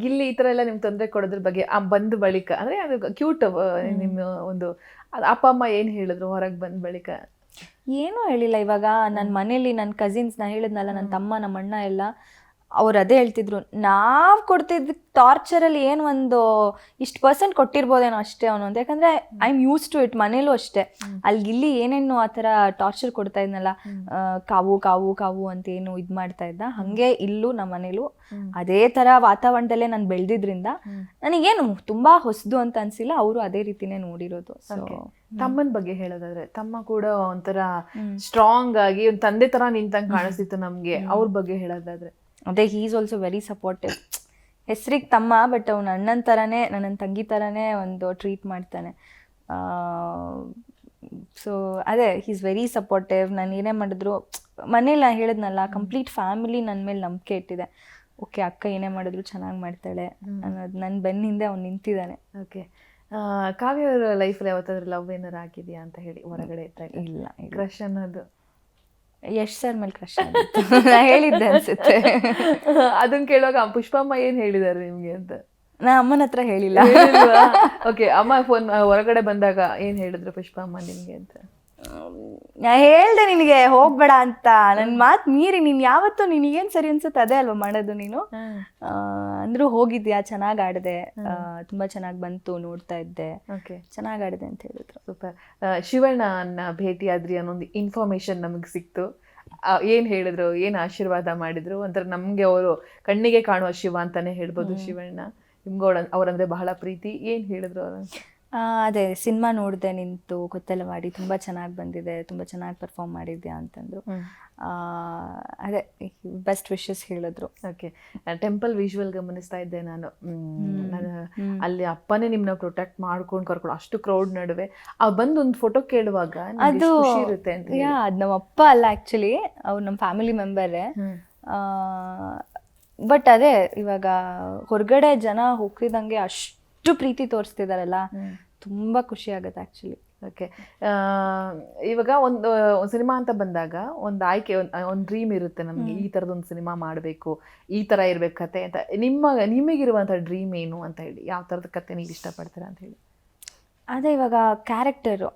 ಗಿಲ್ಲಿ ಈ ತರ ಎಲ್ಲ ನಿಮ್ಗೆ ತೊಂದರೆ ಕೊಡೋದ್ರ ಬಗ್ಗೆ ಬಂದ ಬಳಿಕ ಅಂದ್ರೆ ಅದು ಕ್ಯೂಟ್ ನಿಮ್ಮ ಒಂದು ಅಪ್ಪ ಅಮ್ಮ ಏನ್ ಹೇಳಿದ್ರು ಹೊರಗೆ ಬಂದ ಬಳಿಕ? ಏನೂ ಹೇಳಿಲ್ಲ. ಇವಾಗ ನನ್ನ ಮನೇಲಿ ನನ್ನ ಕಸಿನ್ಸ್, ನಾನು ಹೇಳಿದ್ನಲ್ಲ, ನನ್ನ ತಮ್ಮ, ನಮ್ಮ ಅಣ್ಣ ಎಲ್ಲ ಅವ್ರು ಅದೇ ಹೇಳ್ತಿದ್ರು, ನಾವು ಕೊಡ್ತಿದ್ದ ಟಾರ್ಚರಲ್ಲಿ ಏನು ಒಂದು ಇಷ್ಟು% ಕೊಟ್ಟಿರ್ಬೋದೇನೋ ಅಷ್ಟೇ ಅವನು ಅಂತ. ಯಾಕಂದರೆ I am use to it. ಮನೇಲೂ ಅಷ್ಟೇ ಅಲ್ಲಿ ಇಲ್ಲಿ ಏನೇನು ಆ ಥರ ಟಾರ್ಚರ್ ಕೊಡ್ತಾ ಇದ್ನಲ್ಲ, ಕಾವು ಕಾವು ಕಾವು ಅಂತ ಏನು ಇದು ಮಾಡ್ತಾ ಇದ್ದ, ಹಾಗೆ ಇಲ್ಲೂ ನಮ್ಮ ಮನೇಲೂ ಅದೇ ಥರ ವಾತಾವರಣದಲ್ಲೇ ನಾನು ಬೆಳೆದಿದ್ರಿಂದ ನನಗೇನು ತುಂಬ ಹೊಸದು ಅಂತ ಅನಿಸಿಲ್ಲ. ಅವರು ಅದೇ ರೀತಿನೇ ನೋಡಿರೋದು. ಸೊ ತಮ್ಮನ ಬಗ್ಗೆ ಹೇಳೋದಾದ್ರೆ, ತಮ್ಮ ಕೂಡ ಒಂಥರ ಸ್ಟ್ರಾಂಗ್ ಆಗಿ ಒಂದು ತಂದೆ ತರ ನಿಂತಂಗೆ ಕಾಣಿಸ್ತಿತ್ತು ನಮ್ಗೆ. ಅವ್ರ ಬಗ್ಗೆ ಹೇಳೋದಾದ್ರೆ ಅದೇ, he is also very supportive. ಹೆಸ್ರಿಗೆ ತಮ್ಮ, ಬಟ್ ಅವ್ನು ಅಣ್ಣನ ಥರನೇ, ನನ್ನ ತಂಗಿ ಥರನೇ ಒಂದು ಟ್ರೀಟ್ ಮಾಡ್ತಾನೆ. ಸೊ ಅದೇ, ಹೀ ಈಸ್ ವೆರಿ ಸಪೋರ್ಟಿವ್. ನಾನು ಏನೇ ಮಾಡಿದ್ರು ಮನೇಲಿ ನಾನು ಹೇಳಿದ್ನಲ್ಲ, ಕಂಪ್ಲೀಟ್ ಫ್ಯಾಮಿಲಿ ನನ್ನ ಮೇಲೆ ನಂಬಿಕೆ ಇಟ್ಟಿದೆ. ಓಕೆ, ಅಕ್ಕ ಏನೇ ಮಾಡಿದ್ರು ಚೆನ್ನಾಗಿ ಮಾಡ್ತಾಳೆ ಅನ್ನೋದು ನನ್ನ ಬೆನ್ನಿಂದೆ ಅವ್ನು ನಿಂತಿದ್ದಾನೆ. ಓಕೆ, ಕಾವ್ಯ ಅವರ ಲೈಫಲ್ಲಿ ಯಾವತ್ತಾದ್ರೂ ಲವ್ ಏನಾರು ಆಗಿದೆಯಾ ಅಂತ ಹೇಳಿ ಹೊರಗಡೆ ಇದ್ದಾಗ? ಇಲ್ಲ, ಕ್ರಶ್ ಅನ್ನೋದು ಯಶ್ ಸರ್ ಮೇಲೆ ಕ್ರಶ್ ಹೇಳಿದ್ದೆ ಅನ್ಸುತ್ತೆ. ಅದನ್ನ ಕೇಳುವಾಗ ಪುಷ್ಪಮ್ಮ ಏನ್ ಹೇಳಿದಾರೆ ನಿಮ್ಗೆ ಅಂತ? ನಾ ಅಮ್ಮನ ಹತ್ರ ಹೇಳಿಲ್ಲ. ಓಕೆ, ಅಮ್ಮ ಫೋನ್ ಹೊರಗಡೆ ಬಂದಾಗ ಏನ್ ಹೇಳಿದ್ರು ಪುಷ್ಪಮ್ಮ ನಿಮ್ಗೆ ಅಂತ? ನಾ ಹೇಳ್ದೆ ನಿನಗೆ ಹೋಗ್ಬೇಡ ಅಂತ, ನನ್ನ ಮಾತು ಮೀರಿ ನೀನು ಯಾವತ್ತೂ ನಿನಗೇನು ಸರಿ ಅನ್ಸುತ್ತೆ ಅದೇ ಅಲ್ವಾ ಮಾಡೋದು ನೀನು ಅಂದ್ರೂ ಹೋಗಿದ್ಯಾ, ಚೆನ್ನಾಗಿ ಆಡಿದೆ, ತುಂಬಾ ಚೆನ್ನಾಗಿ ಬಂತು, ನೋಡ್ತಾ ಇದ್ದೆ, ಚೆನ್ನಾಗಿ ಆಡಿದೆ ಅಂತ ಹೇಳಿದ್ರು. ಸೂಪರ್. ಶಿವಣ್ಣನ ಭೇಟಿ ಆದ್ರಿ ಅನ್ನೊಂದು ಇನ್ಫಾರ್ಮೇಶನ್ ನಮಗೆ ಸಿಕ್ತು. ಏನ್ ಹೇಳಿದ್ರು, ಏನ್ ಆಶೀರ್ವಾದ ಮಾಡಿದ್ರು? ಒಂಥರ ನಮ್ಗೆ ಅವರು ಕಣ್ಣಿಗೆ ಕಾಣುವ ಶಿವ ಅಂತಾನೆ ಹೇಳ್ಬೋದು ಶಿವಣ್ಣ. ನಿಮ್ಗೆ ಅವ್ರಂದ್ರೆ ಬಹಳ ಪ್ರೀತಿ. ಏನ್ ಹೇಳಿದ್ರು ಅವರು? ಅದೇ, ಸಿನಿಮಾ ನೋಡಿದೆ, ನಿಂತು ಗೊತ್ತೆಲ್ಲ ಮಾಡಿ, ತುಂಬ ಚೆನ್ನಾಗಿ ಬಂದಿದೆ, ತುಂಬ ಚೆನ್ನಾಗಿ ಪರ್ಫಾರ್ಮ್ ಮಾಡಿದ್ಯಾ ಅಂತಂದ್ರು. ಅದೇ, ಬೆಸ್ಟ್ ವಿಶಸ್ ಹೇಳಿದ್ರು. ಓಕೆ, ಟೆಂಪಲ್ ವಿಜುವಲ್ ಗಮನಿಸ್ತಾ ಇದ್ದೆ ನಾನು. ಅಲ್ಲಿ ಅಪ್ಪನೇ ನಿಮ್ನ ಪ್ರೊಟೆಕ್ಟ್ ಮಾಡ್ಕೊಂಡು ಕರ್ಕೊಂಡು ಅಷ್ಟು ಕ್ರೌಡ್ ನಡುವೆ ಬಂದು ಒಂದು ಫೋಟೋ ಕೇಳುವಾಗ ಅದು ಖುಷಿ ಇರುತ್ತೆ ಅಂತ. ಅದು ನಮ್ಮ ಅಪ್ಪ ಅಲ್ಲ, ಆ್ಯಕ್ಚುಲಿ ಅವ್ರು ನಮ್ಮ ಫ್ಯಾಮಿಲಿ ಮೆಂಬರೇ. ಬಟ್ ಅದೇ, ಇವಾಗ ಹೊರಗಡೆ ಜನ ಹೋಗ್ತಿದ್ದಂಗೆ ಅಷ್ಟು ಪ್ರೀತಿ ತೋರಿಸ್ತಿದಾರಲ್ಲ, ತುಂಬ ಖುಷಿ ಆಗುತ್ತೆ ಆ್ಯಕ್ಚುಲಿ. ಓಕೆ, ಇವಾಗ ಒಂದು ಸಿನಿಮಾ ಅಂತ ಬಂದಾಗ ಒಂದು ಆಯ್ಕೆ, ಒಂದು ಡ್ರೀಮ್ ಇರುತ್ತೆ ನಮಗೆ, ಈ ಥರದೊಂದು ಸಿನಿಮಾ ಮಾಡಬೇಕು, ಈ ಥರ ಇರಬೇಕು ಕತೆ ಅಂತ. ನಿಮಗಿರುವಂಥ ಡ್ರೀಮ್ ಏನು ಅಂತ ಹೇಳಿ, ಯಾವ ಥರದ ಕತೆ ನೀವು ಇಷ್ಟಪಡ್ತೀರಾ ಅಂತ ಹೇಳಿ? ಅದೇ, ಇವಾಗ ಕ್ಯಾರೆಕ್ಟರು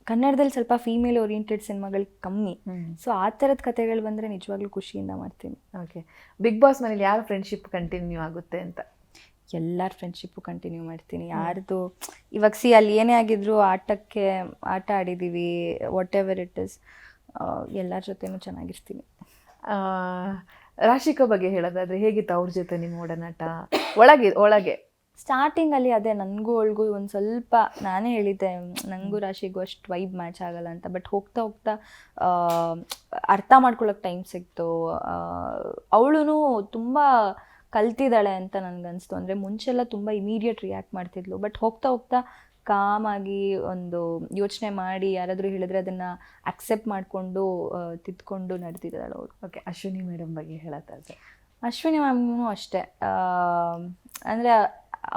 ಕನ್ನಡದಲ್ಲಿ ಸ್ವಲ್ಪ ಫೀಮೇಲ್ ಓರಿಯೆಂಟೆಡ್ ಸಿನಿಮಾಗಳು ಕಮ್ಮಿ. ಸೊ ಆ ಥರದ ಕತೆಗಳು ಬಂದರೆ ನಿಜವಾಗ್ಲೂ ಖುಷಿಯಿಂದ ಮಾಡ್ತೀನಿ. ಓಕೆ, ಬಿಗ್ ಬಾಸ್ ಮನೇಲಿ ಯಾರ ಫ್ರೆಂಡ್ಶಿಪ್ ಕಂಟಿನ್ಯೂ ಆಗುತ್ತೆ ಅಂತ? ಎಲ್ಲರ ಫ್ರೆಂಡ್ಶಿಪ್ಪು ಕಂಟಿನ್ಯೂ ಮಾಡ್ತೀನಿ. ಯಾರ್ದು ಇವಾಗ ಅಲ್ಲಿ ಏನೇ ಆಗಿದ್ರು ಆಟ ಆಡಿದ್ದೀವಿ, ವಾಟ್ ಎವರ್ ಇಟ್ ಇಸ್, ಎಲ್ಲರ ಜೊತೆನೂ ಚೆನ್ನಾಗಿರ್ತೀನಿ. ರಾಶಿಕಾ ಬಗ್ಗೆ ಹೇಳೋದಾದ್ರೆ ಹೇಗಿತ್ತು ಅವ್ರ ಜೊತೆ ನಿಮ್ಮ ಒಡನಾಟ? ಒಳಗೆ ಸ್ಟಾರ್ಟಿಂಗಲ್ಲಿ ಅದೇ, ನನಗೂ ಅವಳಿಗೂ ಒಂದು ಸ್ವಲ್ಪ, ನಾನೇ ಹೇಳಿದ್ದೆ ನನಗೂ ರಾಶಿಗೂ ಅಷ್ಟು ವೈಬ್ ಮ್ಯಾಚ್ ಆಗಲ್ಲ ಅಂತ. ಬಟ್ ಹೋಗ್ತಾ ಹೋಗ್ತಾ ಅರ್ಥ ಮಾಡ್ಕೊಳ್ಳೋಕೆ ಟೈಮ್ ಸಿಕ್ತು. ಅವಳು ತುಂಬ ಕಲ್ತಿದ್ದಾಳೆ ಅಂತ ನನಗನ್ನಿಸ್ತು. ಅಂದರೆ ಮುಂಚೆಲ್ಲ ತುಂಬ ಇಮಿಡಿಯೇಟ್ ರಿಯಾಕ್ಟ್ ಮಾಡ್ತಿದ್ಲು, ಬಟ್ ಹೋಗ್ತಾ ಹೋಗ್ತಾ ಕಾಮಾಗಿ ಒಂದು ಯೋಚನೆ ಮಾಡಿ ಯಾರಾದರೂ ಹೇಳಿದ್ರೆ ಅದನ್ನು ಅಕ್ಸೆಪ್ಟ್ ಮಾಡಿಕೊಂಡು ತಿದ್ಕೊಂಡು ನಡೆದಿದ್ದಾಳೆ ಅವಳು. ಓಕೆ, ಅಶ್ವಿನಿ ಮೇಡಮ್ ಬಗ್ಗೆ ಹೇಳತ್ತಾದ್ರೆ? ಅಶ್ವಿನಿ ಮ್ಯಾಮ್ನೂ ಅಷ್ಟೇ. ಅಂದರೆ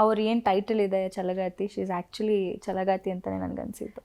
ಅವ್ರು ಏನು ಟೈಟಲ್ ಇದೆ ಛಲಗಾತಿ, ಶಿ ಈಸ್ ಆ್ಯಕ್ಚುಲಿ ಛಲಗಾತಿ ಅಂತಲೇ ನನಗನ್ಸಿತ್ತು.